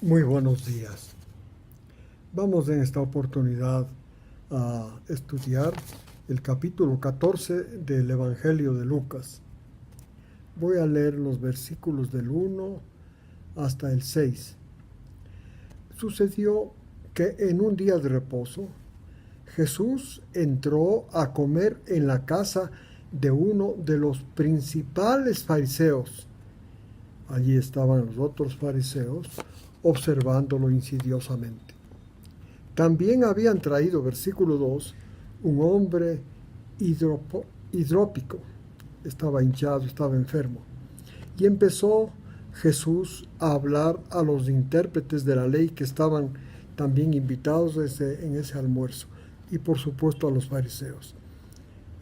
Muy buenos días. Vamos en esta oportunidad a estudiar el capítulo 14 del Evangelio de Lucas. Voy a leer los versículos del 1 hasta el 6. Sucedió que en un día de reposo, Jesús entró a comer en la casa de uno de los principales fariseos. Allí estaban los otros fariseos observándolo insidiosamente. También habían traído, versículo 2, un hombre hidrópico. Estaba hinchado, estaba enfermo. Y empezó Jesús a hablar a los intérpretes de la ley que estaban también invitados en ese almuerzo, y por supuesto a los fariseos.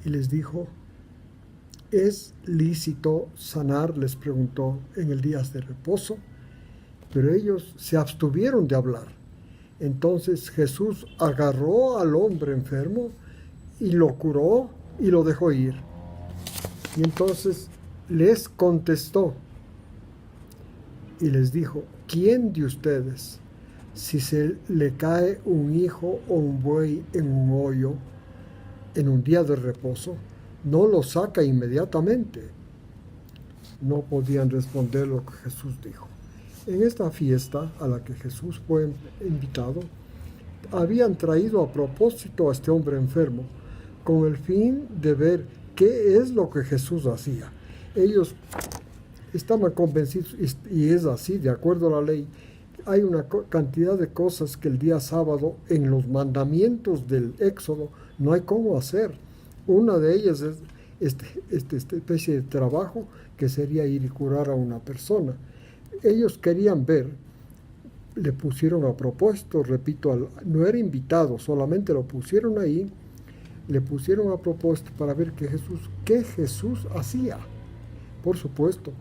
Y les dijo: ¿es lícito sanar?, les preguntó, en el día de reposo. Pero ellos se abstuvieron de hablar. Entonces Jesús agarró al hombre enfermo y lo curó y lo dejó ir. Y entonces les contestó y les dijo: ¿quién de ustedes, si se le cae un hijo o un buey en un hoyo en un día de reposo, no lo saca inmediatamente? No podían responder lo que Jesús dijo. En esta fiesta a la que Jesús fue invitado, habían traído a propósito a este hombre enfermo, con el fin de ver qué es lo que Jesús hacía. Ellos estaban convencidos, y es así, de acuerdo a la ley. Hay una cantidad de cosas que el día sábado, en los mandamientos del Éxodo, no hay cómo hacer. Una de ellas es esta especie de trabajo que sería ir y curar a una persona. Ellos querían ver, le pusieron a propósito, repito, no era invitado, solamente lo pusieron ahí, le pusieron a propósito para ver qué Jesús hacía. Por supuesto,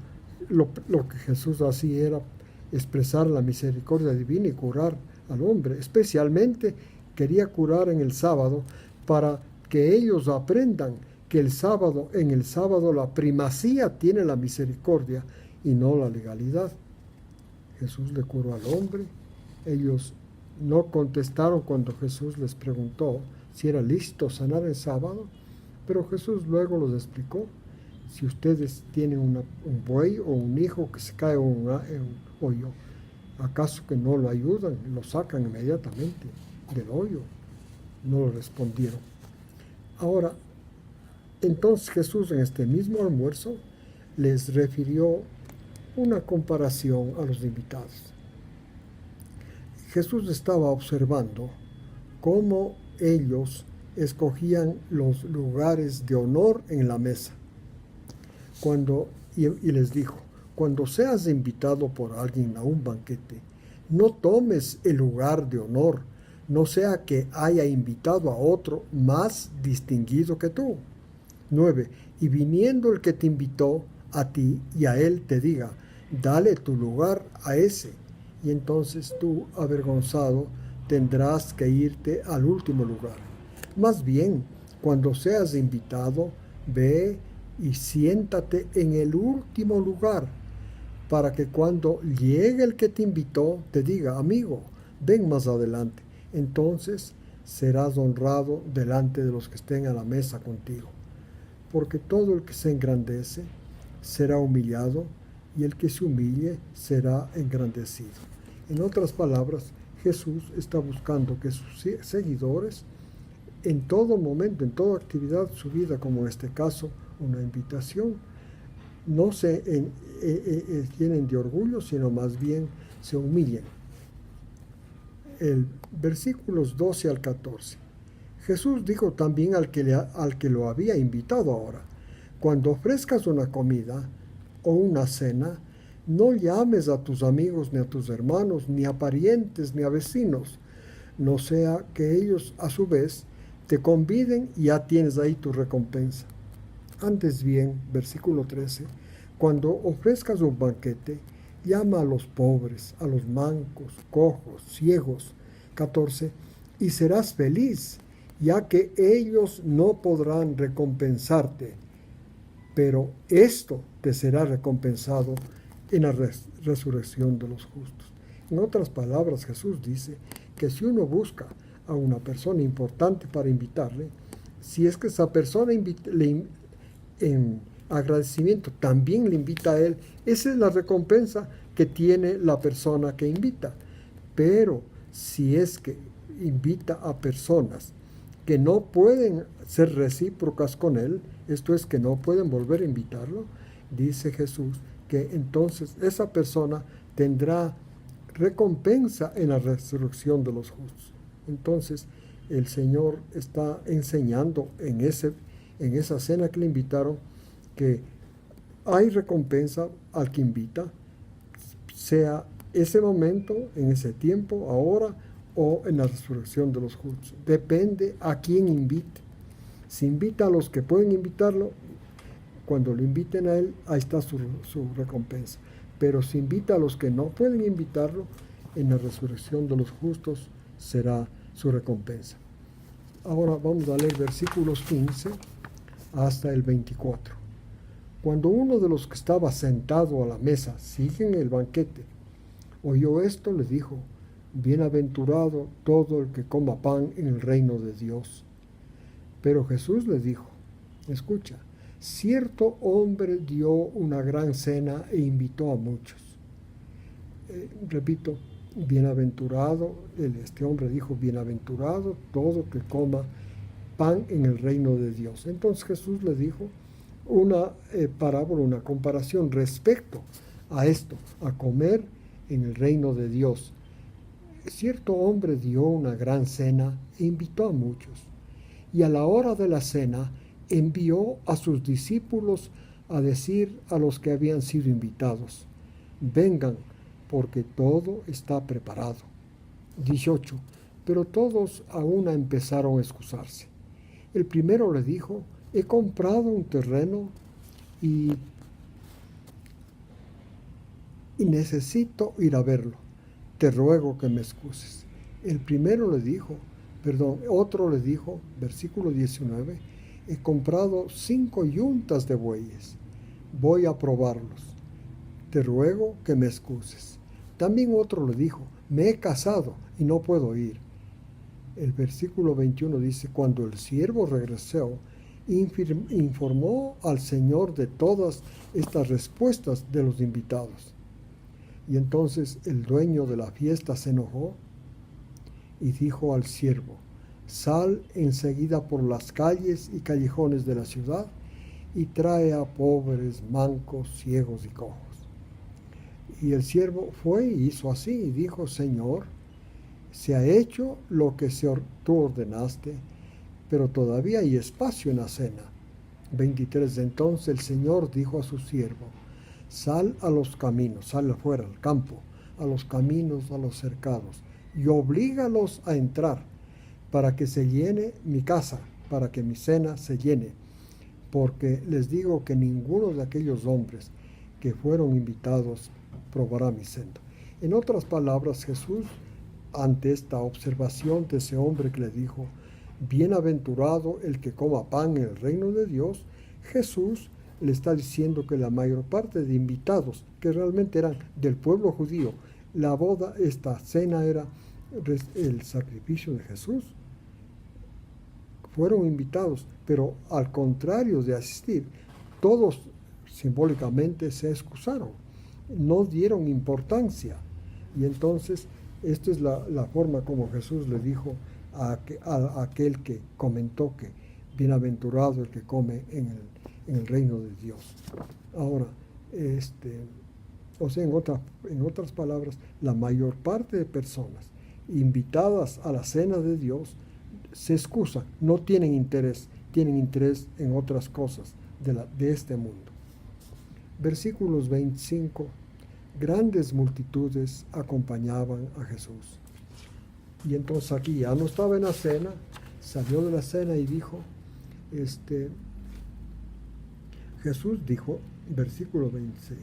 lo que Jesús hacía era expresar la misericordia divina y curar al hombre. Especialmente quería curar en el sábado, para que ellos aprendan que en el sábado la primacía tiene la misericordia y no la legalidad. Jesús le curó al hombre. Ellos no contestaron cuando Jesús les preguntó si era lícito sanar el sábado, pero Jesús luego les explicó: si ustedes tienen un buey o un hijo que se cae en un hoyo, ¿acaso que no lo ayudan? Lo sacan inmediatamente del hoyo. No lo respondieron. Ahora, entonces Jesús, en este mismo almuerzo, les refirió una comparación a los invitados. Jesús estaba observando cómo ellos escogían los lugares de honor en la mesa. Y les dijo: cuando seas invitado por alguien a un banquete, no tomes el lugar de honor, no sea que haya invitado a otro más distinguido que tú. 9. Y viniendo el que te invitó a ti y a él te diga: dale tu lugar a ese, y entonces tú, avergonzado, tendrás que irte al último lugar. Más bien, cuando seas invitado, ve y siéntate en el último lugar, para que cuando llegue el que te invitó te diga: amigo, ven más adelante. Entonces serás honrado delante de los que estén a la mesa contigo. Porque todo el que se engrandece será humillado, y el que se humille será engrandecido. En otras palabras, Jesús está buscando que sus seguidores, en todo momento, en toda actividad de su vida, como en este caso una invitación, no se llenen de orgullo, sino más bien se humillen. El versículos 12 al 14. Jesús dijo también al que lo había invitado ahora: cuando ofrezcas una comida o una cena, no llames a tus amigos, ni a tus hermanos, ni a parientes, ni a vecinos, no sea que ellos a su vez te conviden y ya tienes ahí tu recompensa. Antes bien, versículo 13, cuando ofrezcas un banquete, llama a los pobres, a los mancos, cojos, ciegos. 14, y serás feliz, ya que ellos no podrán recompensarte, pero esto te será recompensado en la resurrección de los justos. En otras palabras, Jesús dice que si uno busca a una persona importante para invitarle, si es que esa persona en agradecimiento también le invita a él, esa es la recompensa que tiene la persona que invita. Pero si es que invita a personas que no pueden ser recíprocas con él, esto es que no pueden volver a invitarlo, dice Jesús que entonces esa persona tendrá recompensa en la resurrección de los justos. Entonces el Señor está enseñando en esa cena que le invitaron que hay recompensa al que invita, sea ese momento, en ese tiempo, ahora o en la resurrección de los justos. Depende a quién invite. Si invita a los que pueden invitarlo, cuando lo inviten a él, ahí está su recompensa. Pero si invita a los que no pueden invitarlo, en la resurrección de los justos será su recompensa. Ahora vamos a leer versículos 15 hasta el 24. Cuando uno de los que estaba sentado a la mesa, sigue en el banquete, oyó esto, le dijo: bienaventurado todo el que coma pan en el reino de Dios. Pero Jesús le dijo: escucha, cierto hombre dio una gran cena e invitó a muchos. Repito, bienaventurado, este hombre dijo: bienaventurado todo que coma pan en el reino de Dios. Entonces Jesús le dijo una parábola, una comparación respecto a esto, a comer en el reino de Dios. Cierto hombre dio una gran cena e invitó a muchos, y a la hora de la cena envió a sus discípulos a decir a los que habían sido invitados: vengan, porque todo está preparado. 18. Pero todos a una empezaron a excusarse. El primero le dijo: he comprado un terreno y necesito ir a verlo. Te ruego que me excuses. Otro le dijo, versículo 19, he comprado 5 yuntas de bueyes. Voy a probarlos. Te ruego que me excuses. También otro le dijo: me he casado y no puedo ir. El versículo 21 dice: cuando el siervo regresó, informó al Señor de todas estas respuestas de los invitados. Y entonces el dueño de la fiesta se enojó y dijo al siervo: sal enseguida por las calles y callejones de la ciudad y trae a pobres, mancos, ciegos y cojos. Y el siervo fue y hizo así, y dijo: Señor, se ha hecho lo que tú ordenaste, pero todavía hay espacio en la cena. 23. Entonces el Señor dijo a su siervo: sal a los caminos, sal afuera al campo, a los caminos, a los cercados, y oblígalos a entrar, para que se llene mi casa, para que mi cena se llene. Porque les digo que ninguno de aquellos hombres que fueron invitados probará mi cena. En otras palabras, Jesús, ante esta observación de ese hombre que le dijo: bienaventurado el que coma pan en el reino de Dios, Jesús le está diciendo que la mayor parte de invitados, que realmente eran del pueblo judío, la boda, esta cena era el sacrificio de Jesús, fueron invitados, pero al contrario de asistir, todos simbólicamente se excusaron, no dieron importancia. Y entonces esta es la forma como Jesús le dijo a aquel que comentó que bienaventurado el que come en el reino de Dios. Ahora, en otras palabras, la mayor parte de personas invitadas a la cena de Dios se excusan, no tienen interés en otras cosas de este mundo. Versículos 25. Grandes multitudes acompañaban a Jesús. Y entonces aquí ya no estaba en la cena, salió de la cena y dijo, Jesús dijo, versículo 26,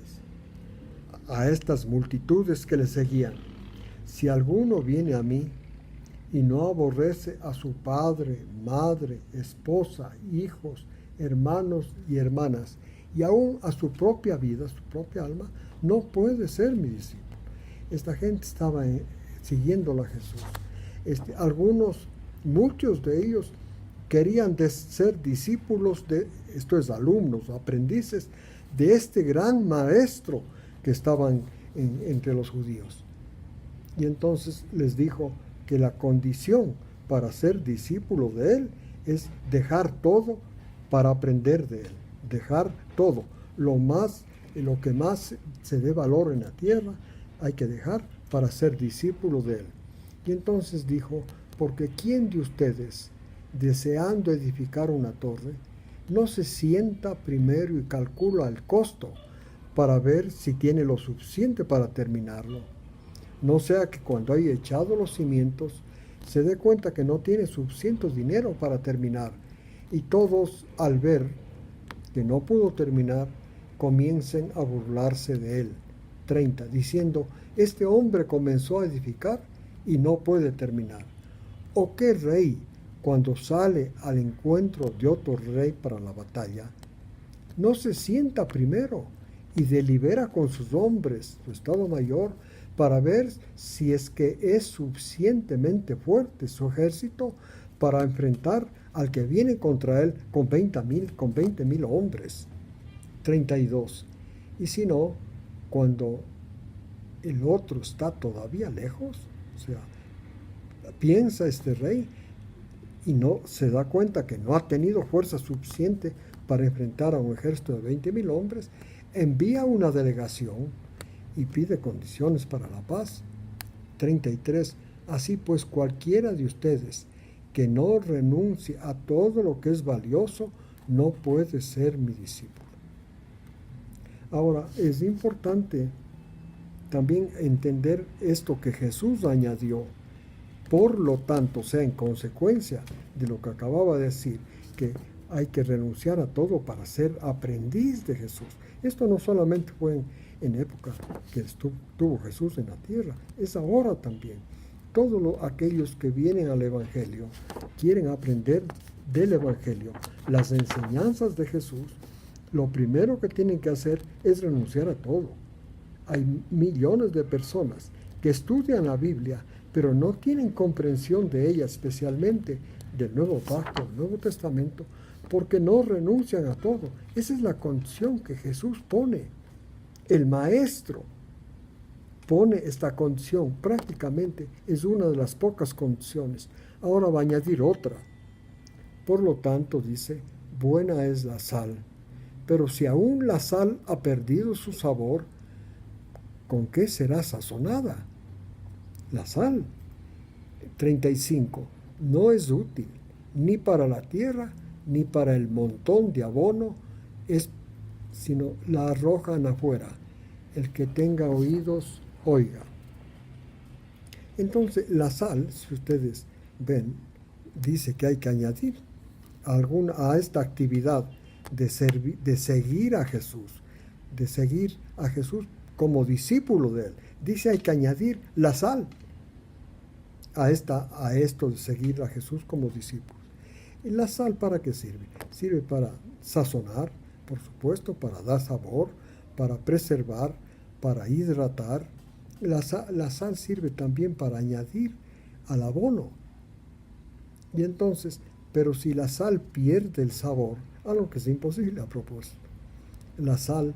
a estas multitudes que le seguían: si alguno viene a mí y no aborrece a su padre, madre, esposa, hijos, hermanos y hermanas, y aún a su propia vida, su propia alma, no puede ser mi discípulo. Esta gente estaba siguiéndolo a Jesús. Muchos de ellos querían ser discípulos esto es, alumnos, aprendices de este gran maestro que estaban entre los judíos. Y entonces les dijo que la condición para ser discípulo de él es dejar todo para aprender de él, dejar todo, lo que más se dé valor en la tierra, hay que dejar para ser discípulo de él. Y entonces dijo, porque ¿quién de ustedes, deseando edificar una torre, no se sienta primero y calcula el costo para ver si tiene lo suficiente para terminarlo? No sea que cuando haya echado los cimientos, se dé cuenta que no tiene suficiente dinero para terminar, y todos, al ver que no pudo terminar, comiencen a burlarse de él. 30, diciendo, este hombre comenzó a edificar y no puede terminar. ¿O qué rey, cuando sale al encuentro de otro rey para la batalla, no se sienta primero y delibera con sus hombres, su estado mayor, para ver si es que es suficientemente fuerte su ejército para enfrentar al que viene contra él con 20,000 hombres? 32. Y si no, cuando el otro está todavía lejos, o sea, piensa este rey y no se da cuenta que no ha tenido fuerza suficiente para enfrentar a un ejército de 20,000 hombres, envía una delegación y pide condiciones para la paz. 33. Así pues, cualquiera de ustedes que no renuncie a todo lo que es valioso, no puede ser mi discípulo. Ahora, es importante también entender esto que Jesús añadió. Por lo tanto, o sea, en consecuencia de lo que acababa de decir, que hay que renunciar a todo para ser aprendiz de Jesús. Esto no solamente fue en época que estuvo Jesús en la tierra, es ahora también. Todos aquellos que vienen al Evangelio quieren aprender del Evangelio, las enseñanzas de Jesús. Lo primero que tienen que hacer es renunciar a todo. Hay millones de personas que estudian la Biblia, pero no tienen comprensión de ella, especialmente del Nuevo Pacto, del Nuevo Testamento, porque no renuncian a todo. Esa es la condición que Jesús pone. El Maestro pone esta condición, prácticamente es una de las pocas condiciones. Ahora va a añadir otra. Por lo tanto, dice, buena es la sal, pero si aún la sal ha perdido su sabor, ¿con qué será sazonada? La sal. 35. No es útil ni para la tierra ni para el montón de abono, sino la arrojan afuera. El que tenga oídos, oiga. Entonces, la sal, si ustedes ven, dice que hay que añadir a esta actividad de seguir a Jesús, como discípulo de él. Dice hay que añadir la sal a esto de seguir a Jesús como discípulos. ¿Y la sal para qué sirve? Sirve para sazonar, por supuesto, para dar sabor, para preservar, para hidratar. La sal sirve también para añadir al abono. Y entonces, pero si la sal pierde el sabor, algo que es imposible a propósito, la sal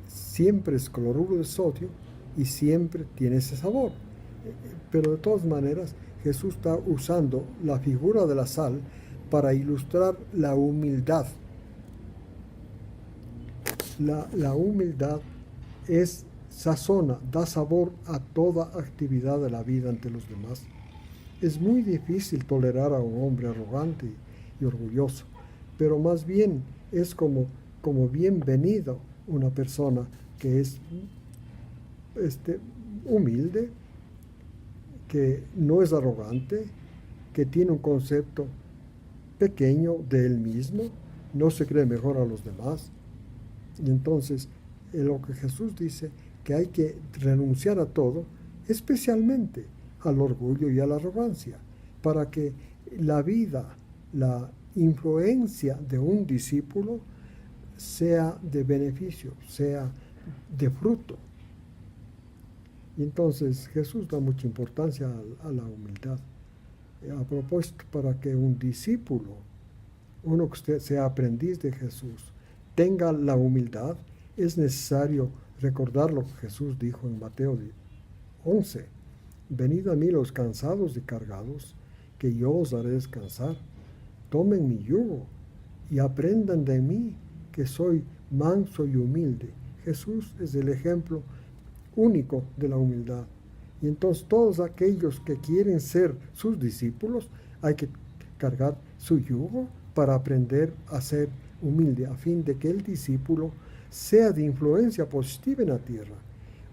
siempre es cloruro de sodio y siempre tiene ese sabor. Pero de todas maneras, Jesús está usando la figura de la sal para ilustrar la humildad. La humildad sazona, da sabor a toda actividad de la vida ante los demás. Es muy difícil tolerar a un hombre arrogante y orgulloso, pero más bien es como bienvenido una persona que es humilde, que no es arrogante, que tiene un concepto pequeño de él mismo, no se cree mejor a los demás. Y entonces, lo que Jesús dice, que hay que renunciar a todo, especialmente al orgullo y a la arrogancia, para que la vida, la influencia de un discípulo sea de beneficio, sea de fruto, Y entonces Jesús da mucha importancia a la humildad. A propósito, para que un discípulo, uno que usted sea aprendiz de Jesús, tenga la humildad, es necesario recordar lo que Jesús dijo en Mateo 11. Venid a mí los cansados y cargados, que yo os haré descansar. Tomen mi yugo y aprendan de mí, que soy manso y humilde. Jesús es el ejemplo único de la humildad. Y entonces todos aquellos que quieren ser sus discípulos, hay que cargar su yugo para aprender a ser humilde, a fin de que el discípulo sea de influencia positiva en la tierra.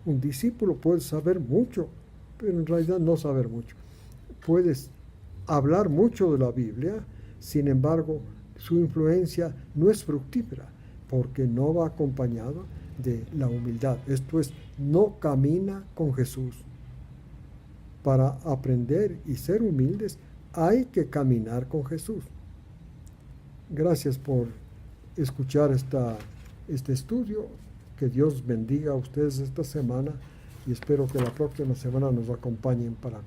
Un discípulo puede saber mucho, pero en realidad no saber mucho. Puedes hablar mucho de la Biblia, sin embargo, su influencia no es fructífera, porque no va acompañado de la humildad. Esto es, no camina con Jesús. Para aprender y ser humildes, hay que caminar con Jesús. Gracias por escuchar este estudio. Que Dios bendiga a ustedes esta semana y espero que la próxima semana nos acompañen para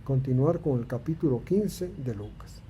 continuar con el capítulo 15 de Lucas.